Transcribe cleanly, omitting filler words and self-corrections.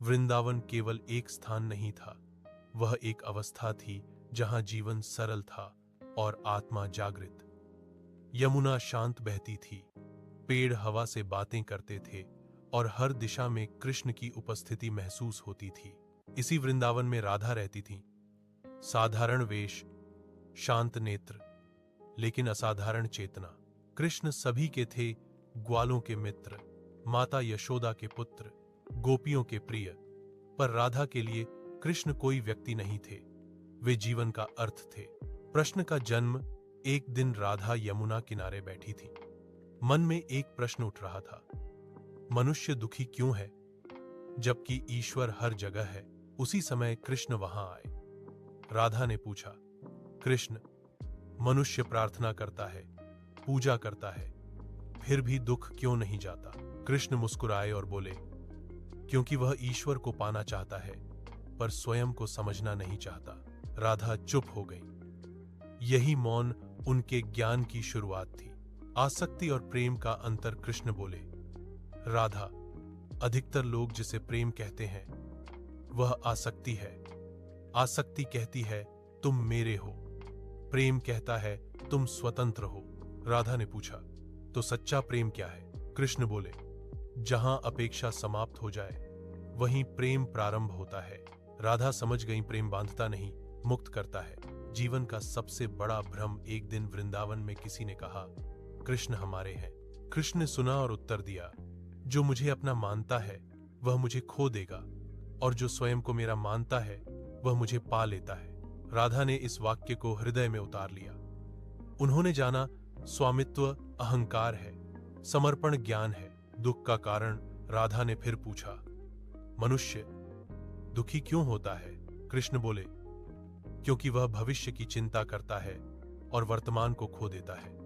वृंदावन केवल एक स्थान नहीं था, वह एक अवस्था थी जहां जीवन सरल था और आत्मा जागृत। यमुना शांत बहती थी, पेड़ हवा से बातें करते थे और हर दिशा में कृष्ण की उपस्थिति महसूस होती थी। इसी वृंदावन में राधा रहती थी। साधारण वेश, शांत नेत्र, लेकिन असाधारण चेतना। कृष्ण सभी के थे, ग्वालों के मित्र, माता यशोदा के पुत्र, गोपियों के प्रिय। पर राधा के लिए कृष्ण कोई व्यक्ति नहीं थे, वे जीवन का अर्थ थे। प्रश्न का जन्म। एक दिन राधा यमुना किनारे बैठी थी। मन में एक प्रश्न उठ रहा था, मनुष्य दुखी क्यों है जबकि ईश्वर हर जगह है। उसी समय कृष्ण वहां आए। राधा ने पूछा, कृष्ण, मनुष्य प्रार्थना करता है, पूजा करता है, फिर भी दुख क्यों नहीं जाता। कृष्ण मुस्कुराए और बोले, क्योंकि वह ईश्वर को पाना चाहता है पर स्वयं को समझना नहीं चाहता। राधा चुप हो गई। यही मौन उनके ज्ञान की शुरुआत थी। आसक्ति और प्रेम का अंतर। कृष्ण बोले, राधा, अधिकतर लोग जिसे प्रेम कहते हैं वह आसक्ति है। आसक्ति कहती है तुम मेरे हो, प्रेम कहता है तुम स्वतंत्र हो। राधा ने पूछा, तो सच्चा प्रेम क्या है। कृष्ण बोले, जहां अपेक्षा समाप्त हो जाए वहीं प्रेम प्रारंभ होता है। राधा समझ गई, प्रेम बांधता नहीं, मुक्त करता है। जीवन का सबसे बड़ा भ्रम। एक दिन वृंदावन में किसी ने कहा, कृष्ण हमारे हैं। कृष्ण ने सुना और उत्तर दिया, जो मुझे अपना मानता है वह मुझे खो देगा, और जो स्वयं को मेरा मानता है वह मुझे पा लेता है। राधा ने इस वाक्य को हृदय में उतार लिया। उन्होंने जाना, स्वामित्व अहंकार है, समर्पण ज्ञान है। दुख का कारण। राधा ने फिर पूछा, मनुष्य दुखी क्यों होता है। कृष्ण बोले, क्योंकि वह भविष्य की चिंता करता है और वर्तमान को खो देता है।